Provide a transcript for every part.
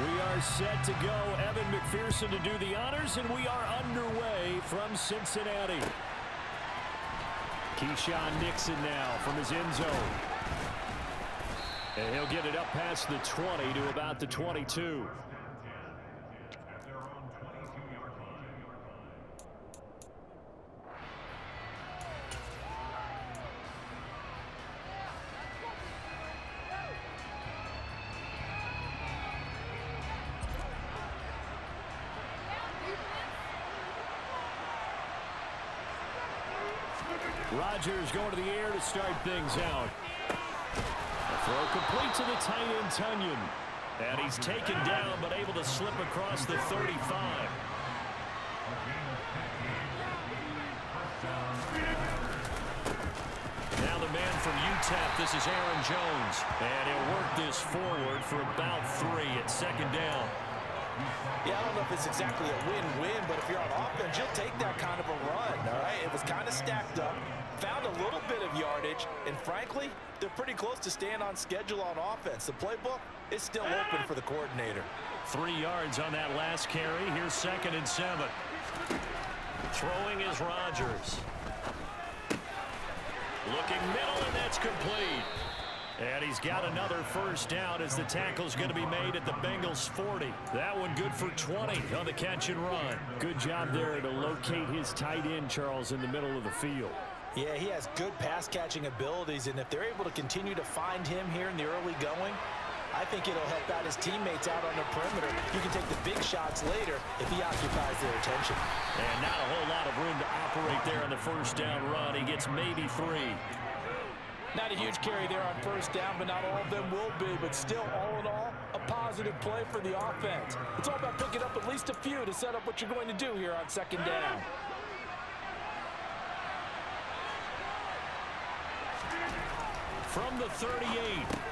We are set to go. Evan McPherson to do the honors, and we are underway from Cincinnati. Keyshawn Nixon now from his end zone. And he'll get it up past the 20 to about the 22. Rodgers going to the air to start things out. A throw complete to the tight end, Tunyon. And he's taken down, but able to slip across the 35. Now the man from UTEP, this is Aaron Jones. And he'll work this forward for about 3 at second down. Yeah, I don't know if it's exactly a win-win, but if you're on offense, you'll take that kind of a run, all right? It was kind of stacked up, found a little bit of yardage, and frankly, they're pretty close to staying on schedule on offense. The playbook is still open for the coordinator. 3 yards on that last carry. Here's 2nd and 7. Throwing is Rodgers. Looking middle, and that's complete. And he's got another first down as the tackle's going to be made at the Bengals 40. That one good for 20 on the catch and run. Good job there to locate his tight end, Charles, in the middle of the field. Yeah, he has good pass-catching abilities, and if they're able to continue to find him here in the early going, I think it'll help out his teammates out on the perimeter. You can take the big shots later if he occupies their attention. And not a whole lot of room to operate there on the first down run. He gets maybe 3. Not a huge carry there on first down, but not all of them will be. But still, all in all, a positive play for the offense. It's all about picking up at least a few to set up what you're going to do here on second down. From the 38,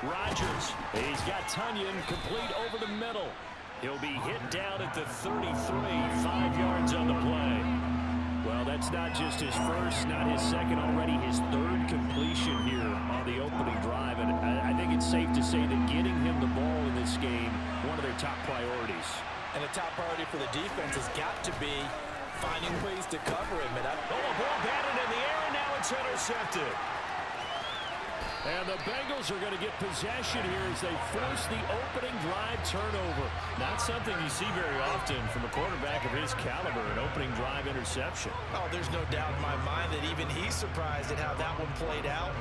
Rodgers. He's got Tunyon complete over the middle. He'll be hit down at the 33, 5 yards on the play. Well, that's not just his first, not his second, already his 3rd completion here on the opening drive. And I think it's safe to say that getting him the ball in this game, one of their top priorities. And a top priority for the defense has got to be finding ways to cover him. And a ball batted in the air, and now it's intercepted. And the Bengals are going to get possession here as they force the opening drive turnover. Not something you see very often from a quarterback of his caliber, an opening drive interception. Oh, there's no doubt in my mind that even he's surprised at how that one played out.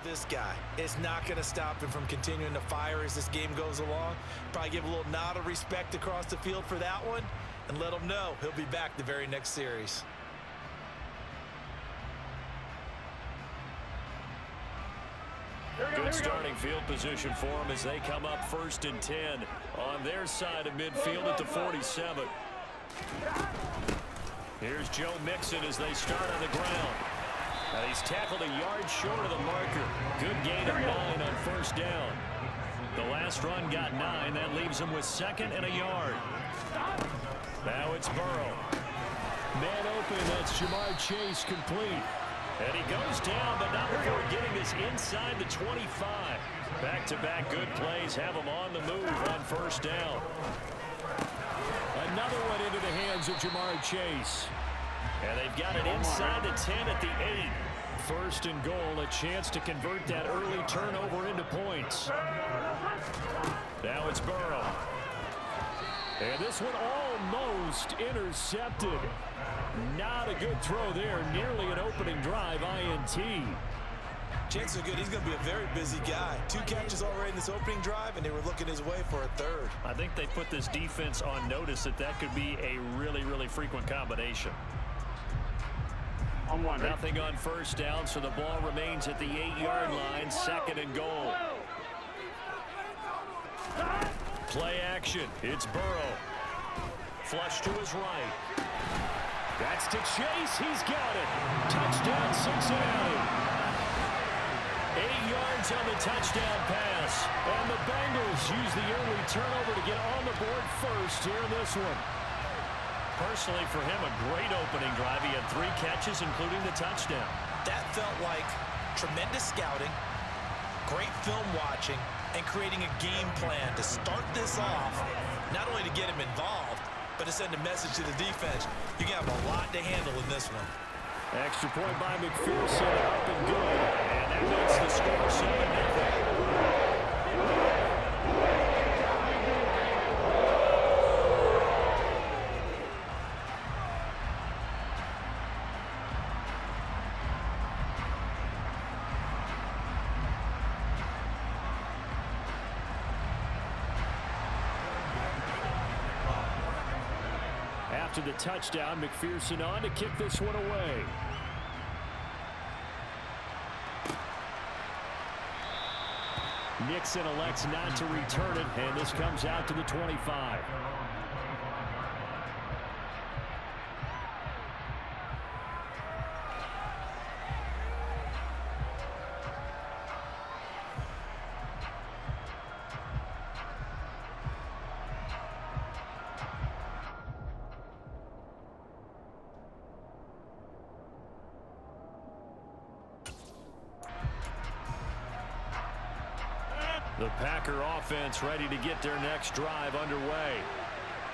This guy is not going to stop him from continuing to fire as this game goes along. Probably give a little nod of respect across the field for that one and let him know he'll be back the very next series. Good starting field position for them as they come up 1st and 10 on their side of midfield at the 47. Here's Joe Mixon as they start on the ground. He's tackled a yard short of the marker. Good gain of 9 on first down. The last run got 9. That leaves him with 2nd and a yard. Now it's Burrow. Man open, that's Jamar Chase complete. And he goes down, but not before getting this inside the 25. Back-to-back good plays have him on the move on first down. Another one into the hands of Jamar Chase. And they've got it inside the 10 at the 8. 1st and goal, a chance to convert that early turnover into points. Now it's Burrow. And this one almost intercepted. Not a good throw there. Nearly an opening drive INT. Chances are good he's going to be a very busy guy. 2 catches already in this opening drive, and they were looking his way for a 3rd. I think they put this defense on notice that that could be a really, really frequent combination. Nothing on first down, so the ball remains at the 8-yard line, 2nd and goal. Play action. It's Burrow. Flush to his right. That's to Chase. He's got it. Touchdown, Cincinnati. 8 yards on the touchdown pass. And the Bengals use the early turnover to get on the board first here in this one. Personally, for him, a great opening drive. He had 3 catches, including the touchdown. That felt like tremendous scouting, great film watching, and creating a game plan to start this off, not only to get him involved, but to send a message to the defense. You have a lot to handle in this one. Extra point by McPherson, up and good. And that makes the score 7-0. After the touchdown, McPherson on to kick this one away. Nixon elects not to return it, and this comes out to the 25. The Packer offense ready to get their next drive underway.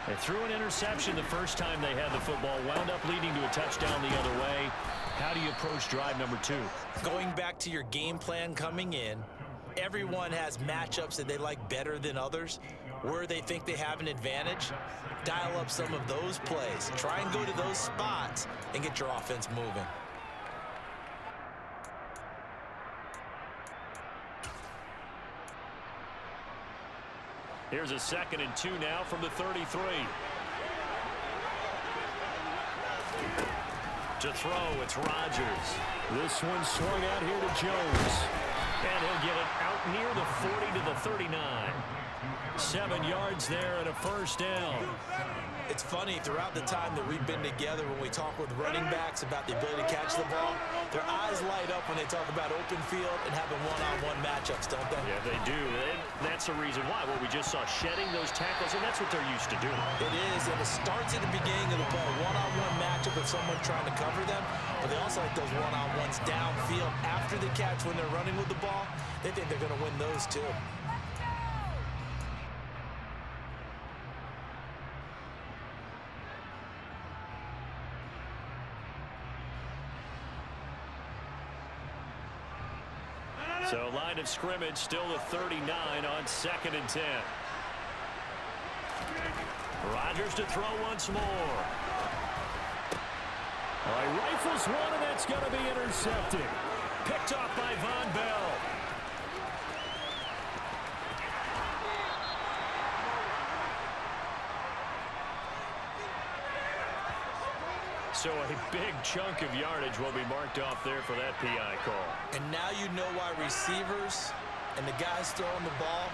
They threw an interception the first time they had the football, wound up leading to a touchdown the other way. How do you approach drive number 2? Going back to your game plan coming in, everyone has matchups that they like better than others, where they think they have an advantage. Dial up some of those plays. Try and go to those spots and get your offense moving. Here's a 2nd and 2 now from the 33. To throw, it's Rodgers. This one swung out here to Jones. And he'll get it out near the 40 to the 39. 7 yards there and a first down. It's funny, throughout the time that we've been together, when we talk with running backs about the ability to catch the ball, their eyes light up when they talk about open field and having one-on-one matchups, don't they? Yeah, they do. And that's the reason why. Well, we just saw shedding those tackles, and that's what they're used to doing. It is, and it starts at the beginning of the ball. One-on-one matchup with someone trying to cover them, but they also like those one-on-ones downfield after the catch when they're running with the ball. They think they're going to win those too. So line of scrimmage still the 39 on 2nd and 10. Rodgers to throw once more. All right, rifles one, and that's going to be intercepted. Picked off by Von Bell. So a big chunk of yardage will be marked off there for that PI call. And now you know why receivers and the guys throwing the ball,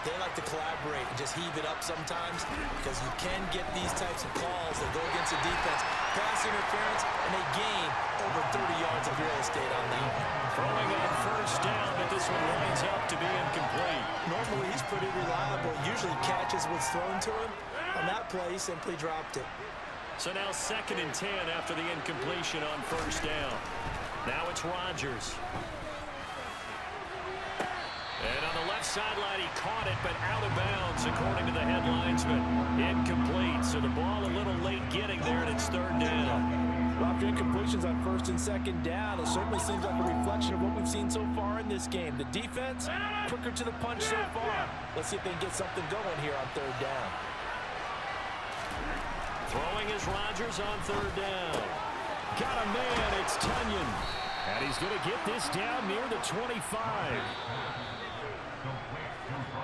they like to collaborate and just heave it up sometimes, because you can get these types of calls that go against the defense, pass interference, and they gain over 30 yards of real estate on that one. Throwing on first down, but this one lines up to be incomplete. Normally he's pretty reliable, usually catches what's thrown to him. On that play, he simply dropped it. So now 2nd and 10 after the incompletion on first down. Now it's Rodgers. And on the left sideline, he caught it, but out of bounds, according to the head linesman. Incomplete, so the ball a little late getting there, and it's 3rd down. After incompletions on 1st and 2nd down, it certainly seems like a reflection of what we've seen so far in this game. The defense, quicker to the punch so far. Let's see if they can get something going here on 3rd down. Throwing is Rodgers on 3rd down. Got a man, it's Tunyon. And he's going to get this down near the 25.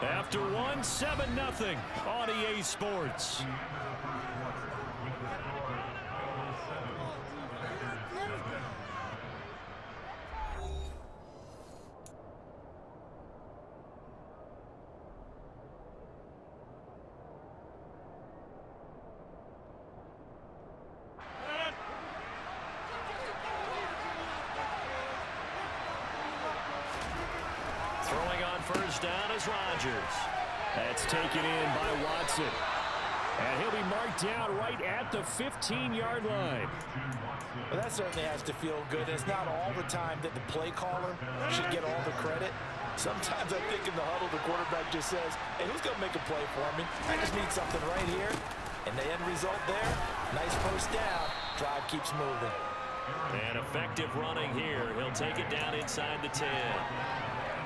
After 7-0 on EA Sports. first down is Rodgers. That's taken in by Watson. And he'll be marked down right at the 15-yard line. Well, that certainly has to feel good. It's not all the time that the play caller should get all the credit. Sometimes I think in the huddle, the quarterback just says, hey, who's going to make a play for me? I just need something right here. And the end result there, nice first down. Drive keeps moving. And effective running here. He'll take it down inside the 10.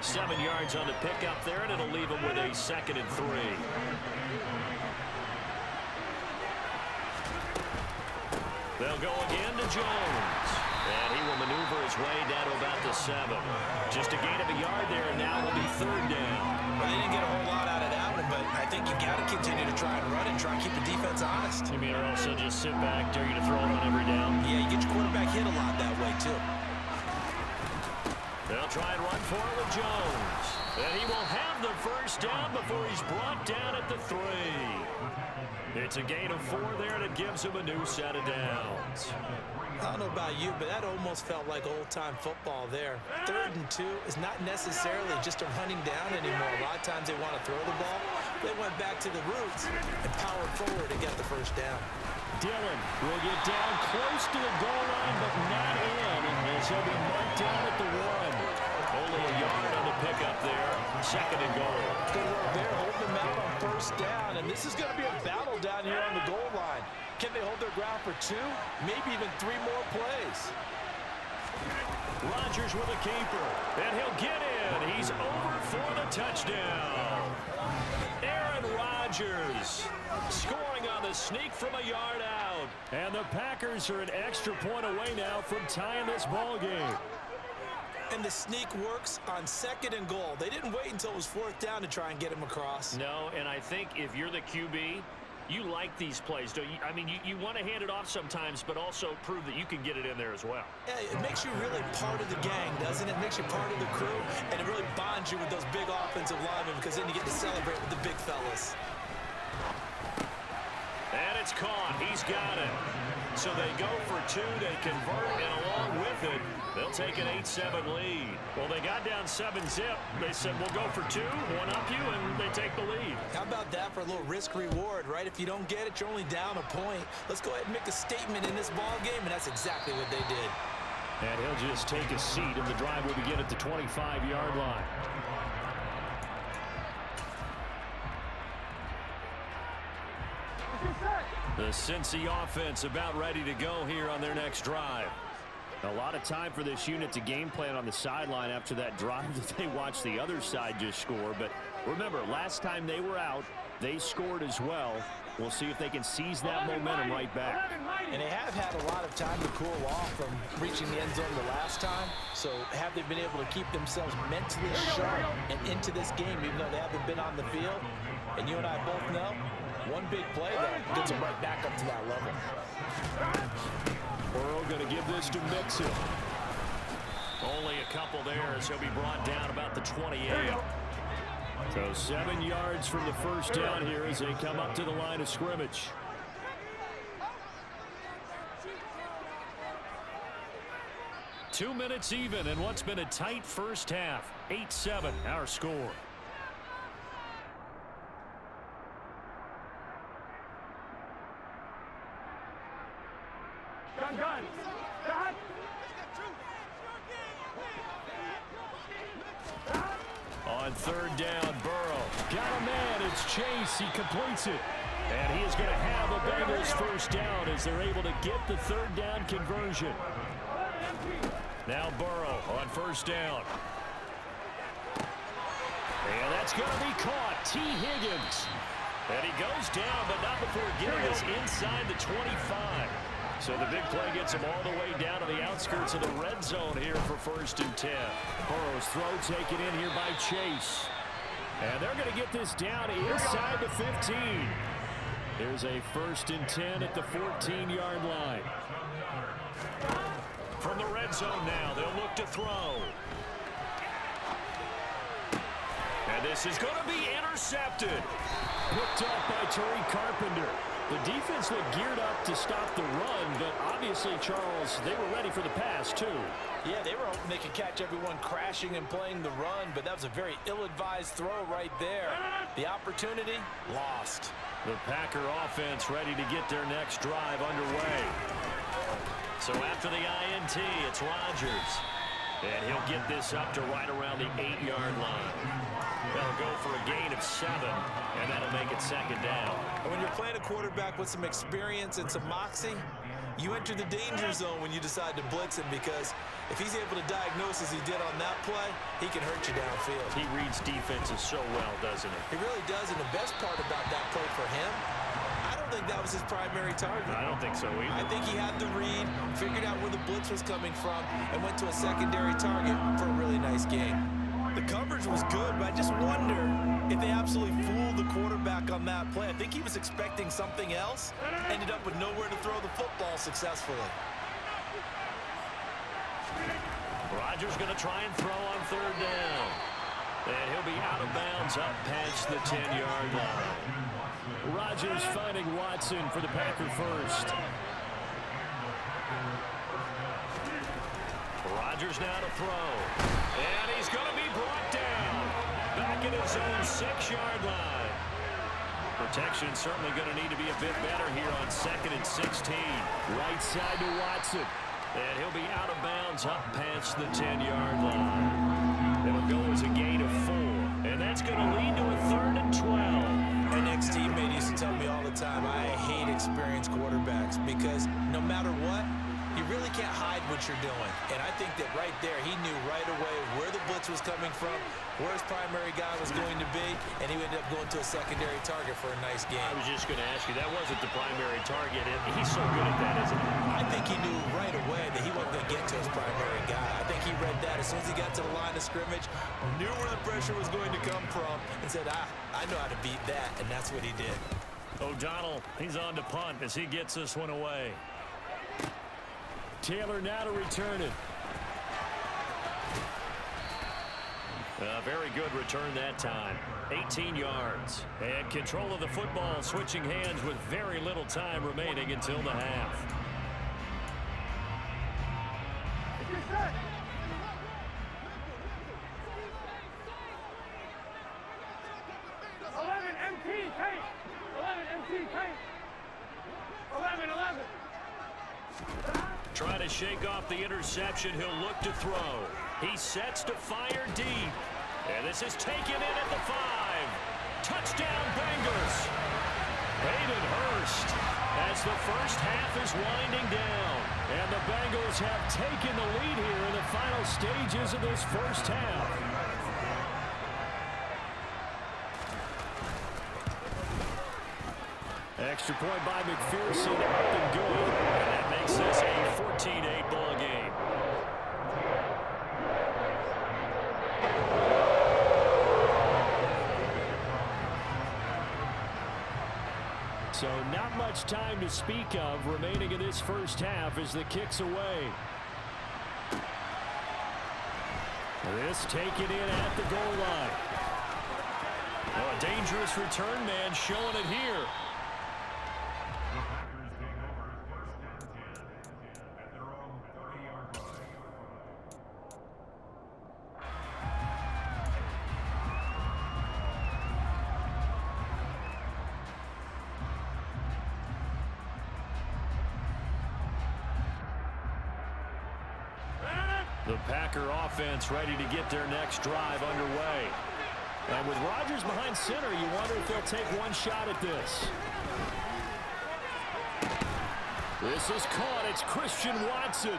7 yards on the pickup there, and it'll leave him with a 2nd and 3. They'll go again to Jones. And he will maneuver his way down to about the 7. Just a gain of a yard there, and now will be 3rd down. Well, they didn't get a whole lot out of that one, but I think you got to continue to try and run and try and keep the defense honest. You mean, or also just sit back, dare you to throw it on every down? Yeah, you get your quarterback hit a lot that way, too. They'll try and run for it with Jones. And he will have the first down before he's brought down at the 3. It's a gain of 4 there, and it gives him a new set of downs. I don't know about you, but that almost felt like old-time football there. 3rd and 2 is not necessarily just a running down anymore. A lot of times they want to throw the ball. They went back to the roots and powered forward and got the first down. Dillon will get down close to the goal line, but not in, as he'll be marked down at the 1. Only a yard on the pickup there. 2nd and goal. Good work there, holding them out on first down, and this is going to be a battle down here on the goal line. Can they hold their ground for 2, maybe even 3 more plays? Rodgers with a keeper, and he'll get in. He's over for the touchdown. Aaron Rodgers scoring on the sneak from a yard out. And the Packers are an extra point away now from tying this ball game. And the sneak works on 2nd and goal. They didn't wait until it was 4th down to try and get him across. No, and I think if you're the QB, you like these plays, don't you? I mean, you want to hand it off sometimes, but also prove that you can get it in there as well. Yeah, it makes you really part of the gang, doesn't it? It makes you part of the crew, and it really bonds you with those big offensive linemen because then you get to celebrate with the big fellas. And it's caught. He's got it. So they go for 2. They convert, and along with it, they'll take an 8-7 lead. Well, they got down 7-zip. They said, we'll go for 2, one up you, and they take the lead. How about that for a little risk-reward, right? If you don't get it, you're only down a point. Let's go ahead and make a statement in this ball game, and that's exactly what they did. And he'll just take a seat, and the drive will begin at the 25-yard line. The Cincy offense about ready to go here on their next drive. A lot of time for this unit to game plan on the sideline after that drive that they watched the other side just score. But remember, last time they were out, they scored as well. We'll see if they can seize that momentum right back. And they have had a lot of time to cool off from reaching the end zone the last time. So have they been able to keep themselves mentally sharp and into this game, even though they haven't been on the field? And you and I both know, one big play, though, gets them right back up to that level. Burrow going to give this to Mixon. Only a couple there as he'll be brought down about the 28. So 7 yards from the first down here as they come up to the line of scrimmage. Two minutes even in what's been a tight first half. 8-7 our score. On 3rd down, Burrow got a man. It's Chase. He completes it. And he is going to have a Bengals first down as they're able to get the 3rd down conversion. Now Burrow on 1st down. And that's going to be caught. T. Higgins. And he goes down, but not before getting us inside the 25. So the big play gets him all the way down to the outskirts of the red zone here for 1st and 10. Burrow's throw taken in here by Chase. And they're going to get this down inside the 15. Here's a 1st and 10 at the 14-yard line. From the red zone now, they'll look to throw. And this is going to be intercepted. Picked up by Tariq Carpenter. The defense looked geared up to stop the run, but obviously, Charles, they were ready for the pass, too. Yeah, they were hoping they could catch everyone crashing and playing the run, but that was a very ill-advised throw right there. The opportunity, lost. The Packer offense ready to get their next drive underway. So after the INT, it's Rodgers. And he'll get this up to right around the 8-yard line. They'll go for a gain of 7, and that'll make it second down. And when you're playing a quarterback with some experience and some moxie, you enter the danger zone when you decide to blitz him, because if he's able to diagnose as he did on that play, he can hurt you downfield. He reads defenses so well, doesn't he? He really does, and the best part about that play for him, I don't think that was his primary target. I don't think so either. I think he had the read, figured out where the blitz was coming from, and went to a secondary target for a really nice game. The coverage was good, but I just wonder if they absolutely fooled the quarterback on that play. I think he was expecting something else, ended up with nowhere to throw the football successfully. Rodgers going to try and throw on third down. And he'll be out of bounds up past the 10-yard line. Rodgers finding Watson for the Packer first. Rodgers now to throw. And he's going to be brought down. Back at his own 6-yard line. Protection certainly going to need to be a bit better here on 2nd and 16. Right side to Watson. And he'll be out of bounds up past the 10-yard line. It'll go as a gain of 4. And that's going to lead to a 3rd and 12. My ex-teammate used to tell me all the time, I hate experienced quarterbacks, because no matter what, you really can't hide what you're doing. And I think that right there, he knew right away where the blitz was coming from, where his primary guy was going to be, and he ended up going to a secondary target for a nice game. I was just going to ask you, that wasn't the primary target, and he's so good at that, isn't he? I think he knew right away that he wasn't going to get to his primary guy. I think he read that as soon as he got to the line of scrimmage, knew where the pressure was going to come from, and said, I know how to beat that, and that's what he did. O'Donnell, he's on to punt as he gets this one away. Taylor now to return it. A very good return that time. 18 yards. And control of the football, switching hands with very little time remaining until the half. Trying to shake off the interception. He'll look to throw. He sets to fire deep. And this is taken in at the 5. Touchdown, Bengals. Hayden Hurst as the first half is winding down. And the Bengals have taken the lead here in the final stages of this first half. Extra point by McPherson, up and good. And that makes this a 14-8 ball game. So not much time to speak of remaining in this first half as the kick's away. This taken in at the goal line. Oh, a dangerous return man showing it here. The Packer offense ready to get their next drive underway. And with Rodgers behind center, you wonder if they'll take one shot at this. This is caught. It's Christian Watson.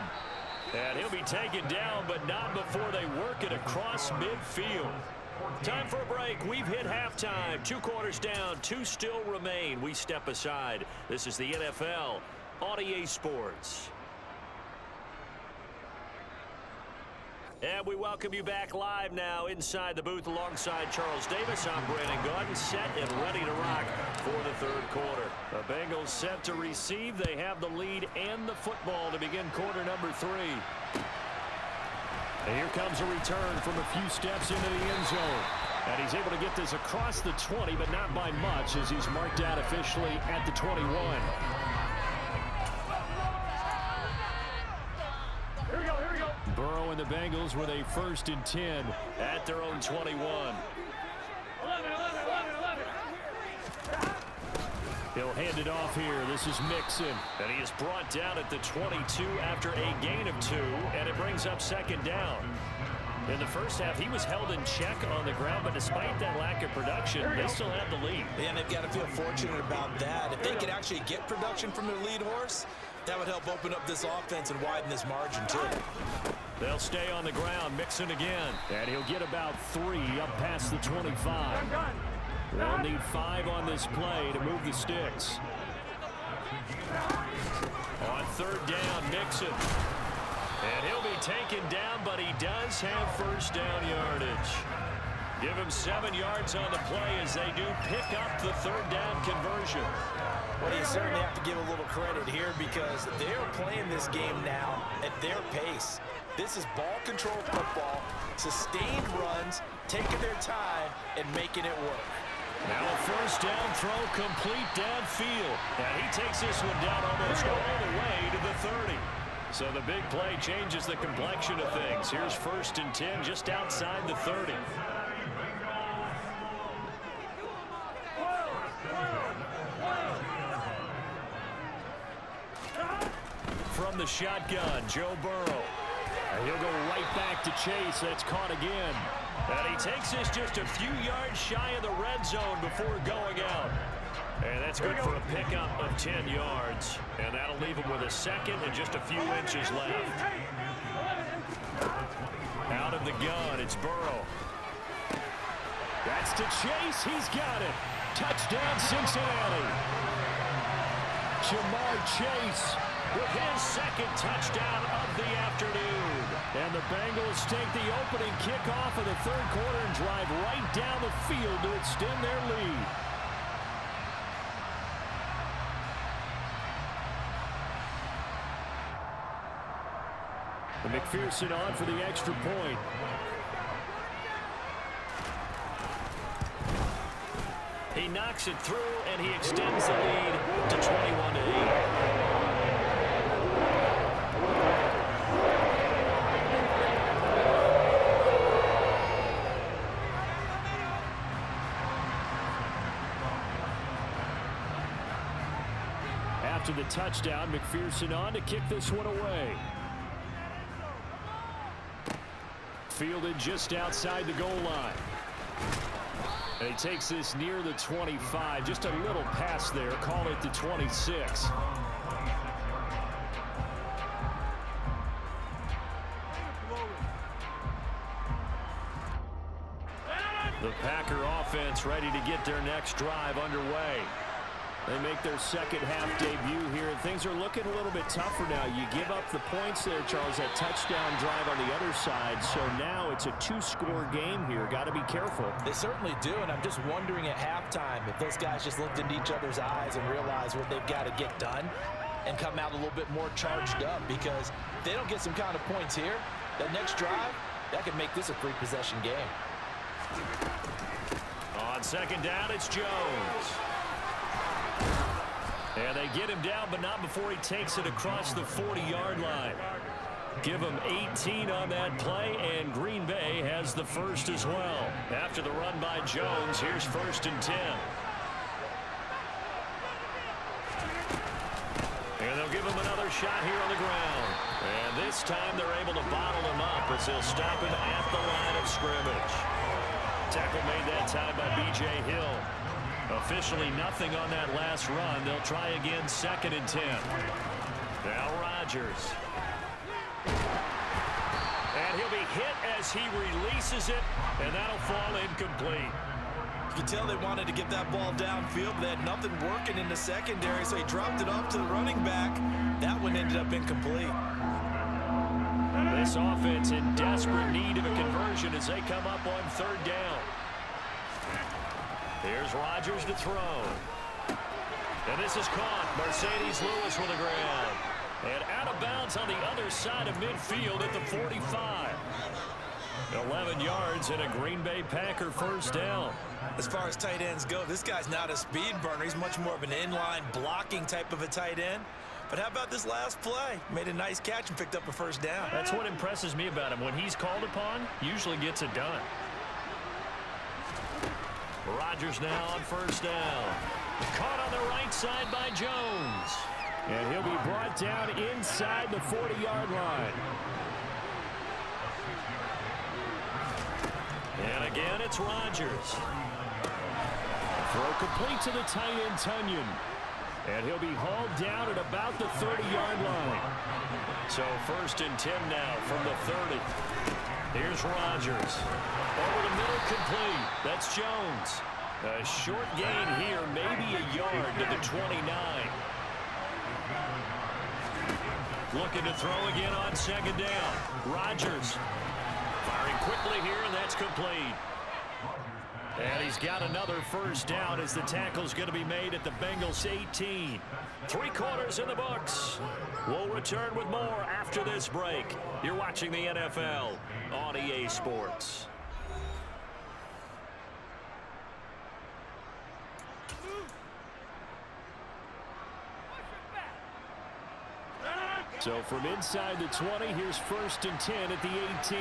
And he'll be taken down, but not before they work it across midfield. Time for a break. We've hit halftime. 2 quarters down, 2 still remain. We step aside. This is the NFL on EA Sports. And we welcome you back live now inside the booth alongside Charles Davis. I'm Brandon Gaudin, set and ready to rock for the third quarter. The Bengals set to receive. They have the lead and the football to begin quarter number 3. And here comes a return from a few steps into the end zone. And he's able to get this across the 20, but not by much, as he's marked out officially at the 21. Here we go. Burrow and the Bengals with a 1st and 10 at their own 21. 11. He'll hand it off here. This is Mixon. And he is brought down at the 22 after a gain of 2, and it brings up 2nd down. In the first half, he was held in check on the ground, but despite that lack of production, they still have the lead. Yeah, and they've got to feel fortunate about that. If they could actually get production from their lead horse, that would help open up this offense and widen this margin, too. They'll stay on the ground. Mixon again. And he'll get about 3 up past the 25. They'll need 5 on this play to move the sticks. On 3rd down, Mixon. And he'll be taken down, but he does have 1st down yardage. Give him 7 yards on the play as they do pick up the 3rd down conversion. Well, you certainly have to give a little credit here because they're playing this game now at their pace. This is ball control football, sustained runs, taking their time, and making it work. Now a 1st down throw complete downfield. And he takes this one down almost all the way to the 30. So the big play changes the complexion of things. Here's 1st and 10 just outside the 30. From the shotgun, Joe Burrow. And he'll go right back to Chase. That's caught again. And he takes this just a few yards shy of the red zone before going out. And that's good for a pickup of 10 yards. And that'll leave him with a 2nd and just a few inches left. Out of the gun, it's Burrow. That's to Chase. He's got it. Touchdown, Cincinnati. Jamar Chase with his 2nd touchdown of the afternoon. And the Bengals take the opening kickoff of the 3rd quarter and drive right down the field to extend their lead. And McPherson on for the extra point. He knocks it through, and he extends the lead to 21-8. After the touchdown, McPherson on to kick this one away. Fielded just outside the goal line. And he takes this near the 25. Just a little pass there. Call it the 26. The Packer offense ready to get their next drive underway. They make their 2nd half debut here, and things are looking a little bit tougher now. You give up the points there, Charles, that touchdown drive on the other side. So now it's a 2-score game here. Got to be careful. They certainly do, and I'm just wondering at halftime if those guys just looked into each other's eyes and realized what they've got to get done and come out a little bit more charged up, because if they don't get some kind of points here, that next drive, that could make this a 3-possession game. On 2nd down, it's Jones. And they get him down, but not before he takes it across the 40-yard line. Give him 18 on that play, and Green Bay has the 1st as well. After the run by Jones, here's 1st and 10. And they'll give him another shot here on the ground. And this time they're able to bottle him up as they'll stop him at the line of scrimmage. Tackle made that time by B.J. Hill. Officially nothing on that last run. They'll try again, 2nd and 10. Now Rodgers. And he'll be hit as he releases it, and that'll fall incomplete. You can tell they wanted to get that ball downfield, but they had nothing working in the secondary, so he dropped it off to the running back. That one ended up incomplete. This offense in desperate need of a conversion as they come up on 3rd down. Here's Rodgers to throw. And this is caught. Mercedes Lewis with the ground. And out of bounds on the other side of midfield at the 45. 11 yards and a Green Bay Packer first down. As far as tight ends go, this guy's not a speed burner. He's much more of an inline blocking type of a tight end. But how about this last play? Made a nice catch and picked up a first down. That's what impresses me about him. When he's called upon, usually gets it done. Rodgers now on first down. Caught on the right side by Jones. And he'll be brought down inside the 40-yard line. And again, it's Rodgers. Throw complete to the tight end, Tunyon. And he'll be hauled down at about the 30-yard line. So first and 10 now from the 30. Here's Rodgers. Over the middle, complete. That's Jones. A short gain here, maybe a yard to the 29. Looking to throw again on second down. Rodgers firing quickly here, and that's complete. And he's got another first down as the tackle's going to be made at the Bengals 18. 3 quarters in the books. We'll return with more after this break. You're watching the NFL on EA Sports. So from inside the 20, here's first and 10 at the 18.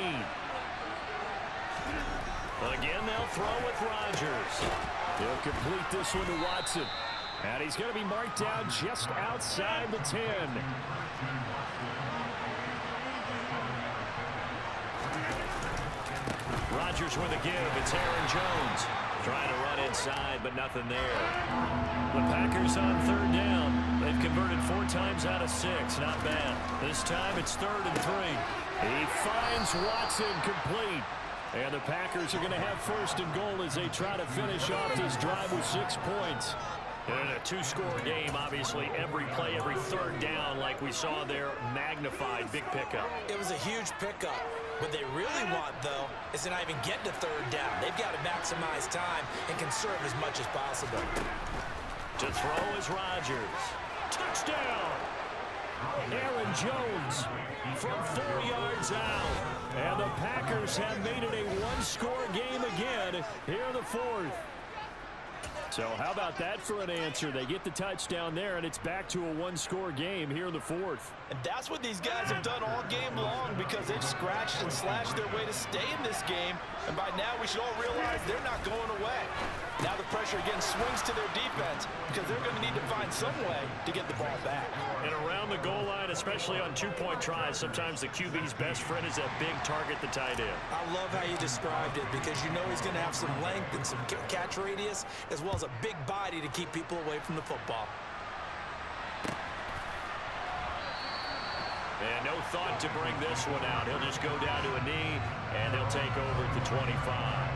Again, they'll throw with Rodgers. He'll complete this one to Watson. And he's going to be marked down just outside the 10. Rodgers with a give. It's Aaron Jones. Trying to run inside, but nothing there. The Packers on third down. They've converted 4 times out of 6. Not bad. This time it's 3rd and 3. He finds Watson complete. And the Packers are going to have first and goal as they try to finish off this drive with 6 points. And a 2-score game, obviously, every play, every third down, like we saw there, magnified, big pickup. It was a huge pickup. What they really want, though, is to not even get to third down. They've got to maximize time and conserve as much as possible. To throw is Rodgers. Touchdown! Aaron Jones from 4 yards out. And the Packers have made it a 1-score game again here in the 4th. So how about that for an answer? They get the touchdown there, and it's back to a 1-score game here in the 4th. And that's what these guys have done all game long because they've scratched and slashed their way to stay in this game. And by now, we should all realize they're not going away. Now the pressure again swings to their defense because they're going to need to find some way to get the ball back. And around the goal line, especially on 2-point tries, sometimes the QB's best friend is that big target, the tight end. I love how you described it because you know he's going to have some length and some catch radius as well as a big body to keep people away from the football. And no thought to bring this one out. He'll just go down to a knee, and they'll take over at the 25.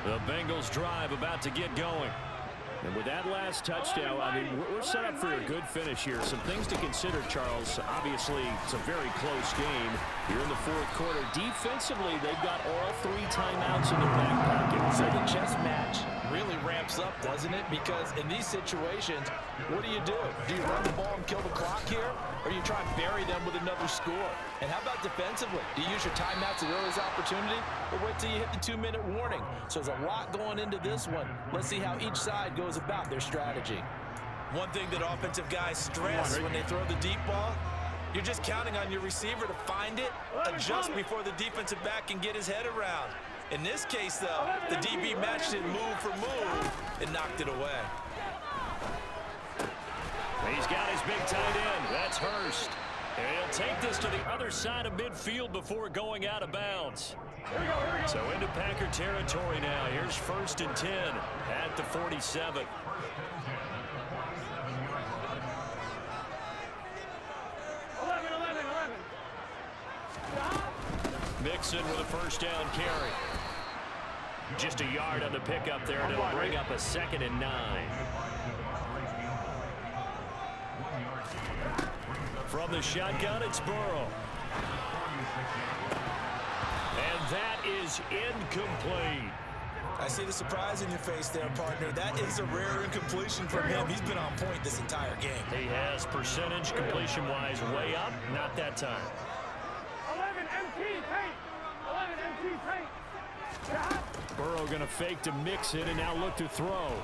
The Bengals drive about to get going. And with that last touchdown, I mean, we're set up for a good finish here. Some things to consider, Charles. Obviously, it's a very close game here in the 4th quarter. Defensively, they've got all 3 timeouts in their back pocket. So the chess match really ramps up, doesn't it? Because in these situations, what do? Do you run the ball and kill the clock here? Or you try and bury them with another score? And how about defensively? Do you use your timeouts at earliest opportunity? Or wait till you hit the 2-minute warning? So there's a lot going into this one. Let's see how each side goes about their strategy. One thing that offensive guys stress when they throw the deep ball, you're just counting on your receiver to find it, adjust before the defensive back can get his head around. In this case, though, the DB matched it move for move and knocked it away. He's got his big tight end. That's Hurst. And he'll take this to the other side of midfield before going out of bounds. So into Packer territory now. Here's first and 10 at the 47. Mixon with a first down carry. Just a yard on the pickup there, and it'll bring up a 2nd and 9. From the shotgun, it's Burrow. And that is incomplete. I see the surprise in your face there, partner. That is a rare incompletion from him. He's been on point this entire game. He has percentage completion-wise way up. Not that time. 11 MT paint. 11 MT paint. Burrow going to fake to mix it and now look to throw.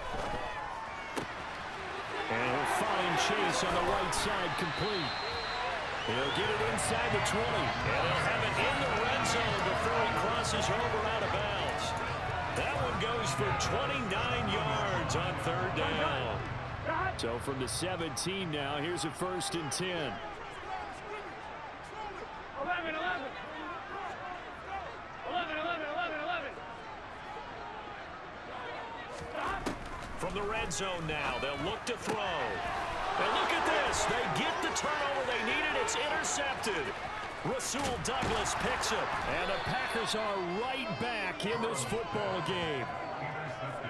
And he'll find Chase on the right side complete. He'll get it inside the 20. And he'll have it in the red zone before he crosses over out of bounds. That one goes for 29 yards on third down. So from the 17 now, here's a 1st and 10. 11, 11. 11, 11, 11, 11. From the red zone now, they'll look to throw. And look at this. They get the turnover they needed. It's intercepted. Rasul Douglas picks it. And the Packers are right back in this football game.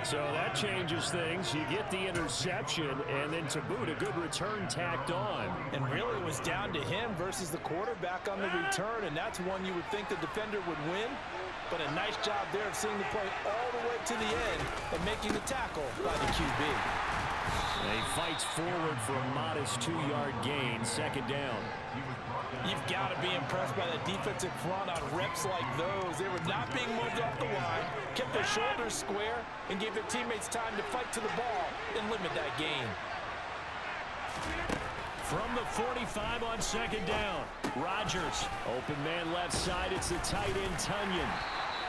So that changes things. You get the interception, and then to boot, a good return tacked on. And really it was down to him versus the quarterback on the return, and that's one you would think the defender would win. But a nice job there of seeing the play all the way to the end and making the tackle by the QB. He fights forward for a modest 2-yard gain, 2nd down. You've got to be impressed by the defensive front on reps like those. They were not being moved off the line, kept their shoulders square, and gave their teammates time to fight to the ball and limit that gain. From the 45 on 2nd down, Rodgers. Open man left side, it's the tight end Tunyon.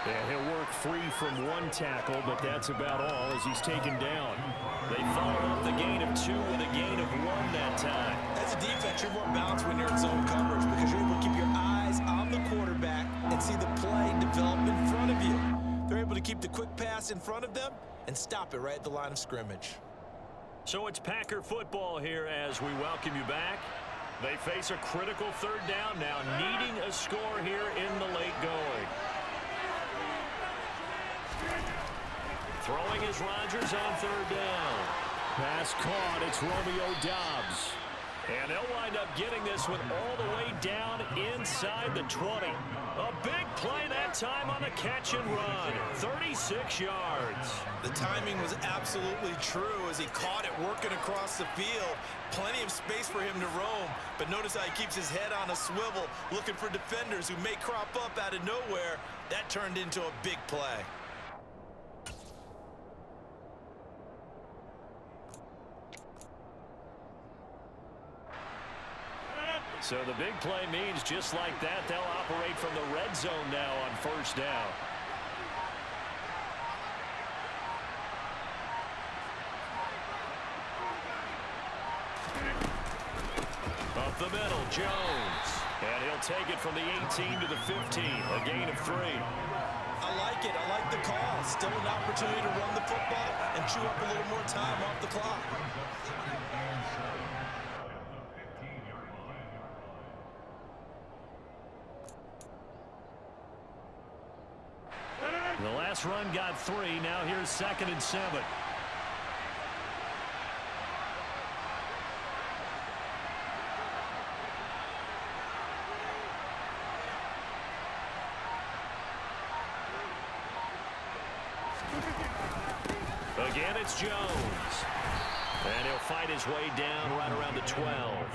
And he'll work free from one tackle, but that's about all as he's taken down. They followed up the gain of 2 with a gain of 1 that time. As a defense, you're more balanced when you're in zone coverage because you're able to keep your eyes on the quarterback and see the play develop in front of you. They're able to keep the quick pass in front of them and stop it right at the line of scrimmage. So it's Packer football here as we welcome you back. They face a critical 3rd down now, needing a score here in the late going. Throwing is Rodgers on 3rd down. Pass caught, it's Romeo Doubs. And they'll wind up getting this one all the way down inside the 20. A big play that time on the catch and run. 36 yards. The timing was absolutely true as he caught it working across the field. Plenty of space for him to roam. But notice how he keeps his head on a swivel, looking for defenders who may crop up out of nowhere. That turned into a big play. So the big play means just like that, they'll operate from the red zone now on 1st down. Up the middle, Jones. And he'll take it from the 18 to the 15, a gain of 3. I like it. I like the call. Still an opportunity to run the football and chew up a little more time off the clock. The last run got 3. Now here's 2nd and 7. Again, it's Jones. And he'll fight his way down right around the 12.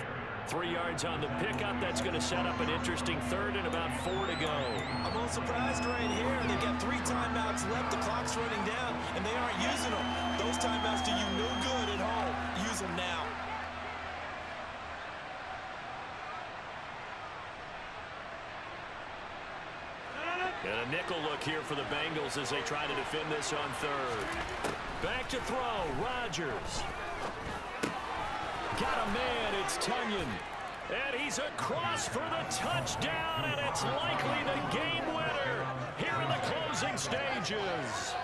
3 yards on the pickup. That's going to set up an interesting 3rd and about 4 to go. I'm a little surprised right here. They've got 3 timeouts left. The clock's running down, and they aren't using them. Those timeouts do you no good at home. Use them now. And a nickel look here for the Bengals as they try to defend this on 3rd. Back to throw, Rodgers. Got a man, it's Tunyon. And he's across for the touchdown, and it's likely the game winner here in the closing stages.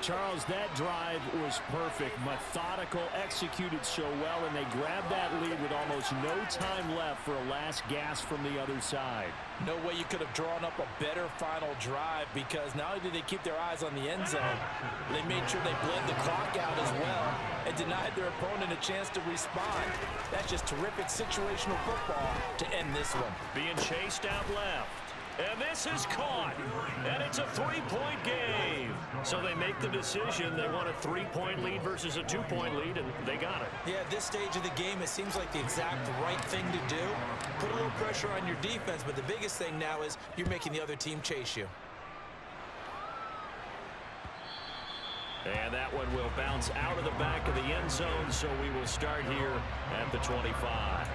Charles, that drive was perfect, methodical, executed so well, and they grabbed that lead with almost no time left for a last gasp from the other side. No way you could have drawn up a better final drive because not only did they keep their eyes on the end zone, they made sure they bled the clock out as well and denied their opponent a chance to respond. That's just terrific situational football to end this one. Being chased out left. And this is caught. And it's a three-point game. So they make the decision. They want a three-point lead versus a two-point lead, and they got it. Yeah, at this stage of the game, it seems like the exact right thing to do. Put a little pressure on your defense, but the biggest thing now is you're making the other team chase you. And that one will bounce out of the back of the end zone, so we will start here at the 25.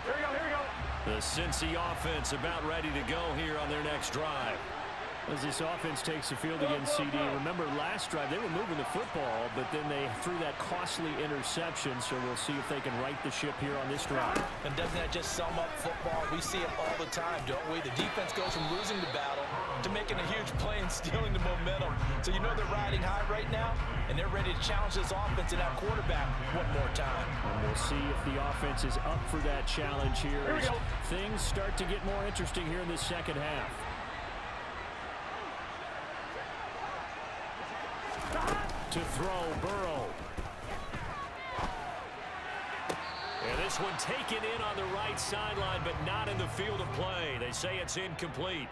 Here we go, here we go. The Cincy offense about ready to go here on their next drive. As this offense takes the field again, CD, remember last drive they were moving the football, but then they threw that costly interception, so we'll see if they can right the ship here on this drive. And doesn't that just sum up football? We see it all the time, don't we? The defense goes from losing the battle to making a huge play and stealing the momentum. So you know they're riding high right now, and they're ready to challenge this offense and that quarterback one more time. And we'll see if the offense is up for that challenge here as things start to get more interesting here in the second half. To throw, Burrow. And this one taken in on the right sideline, but not in the field of play. They say it's incomplete.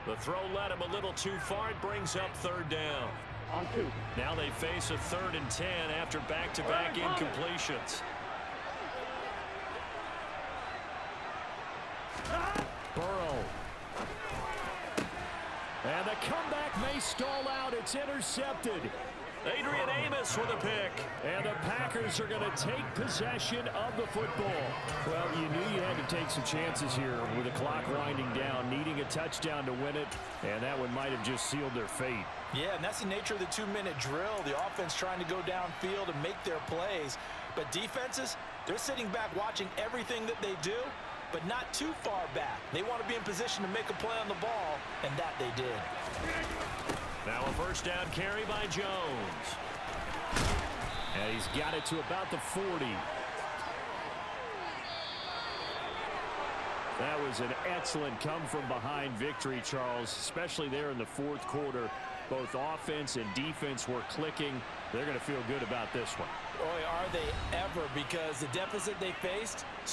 The throw led him a little too far. It brings up third down. On 2. Now they face a 3rd and 10 after back-to-back incompletions. Burrow. And the comeback may stall out. It's intercepted. Adrian Amos with a pick. And the Packers are going to take possession of the football. Well, you knew you had to take some chances here with the clock winding down, needing a touchdown to win it, and that one might have just sealed their fate. Yeah, and that's the nature of the 2-minute drill. The offense trying to go downfield and make their plays. But defenses, they're sitting back watching everything that they do, but not too far back. They want to be in position to make a play on the ball, and that they did. Now a first down carry by Jones. And he's got it to about the 40. That was an excellent come-from-behind victory, Charles, especially there in the fourth quarter. Both offense and defense were clicking. They're going to feel good about this one. Boy, are they ever, because the deficit they faced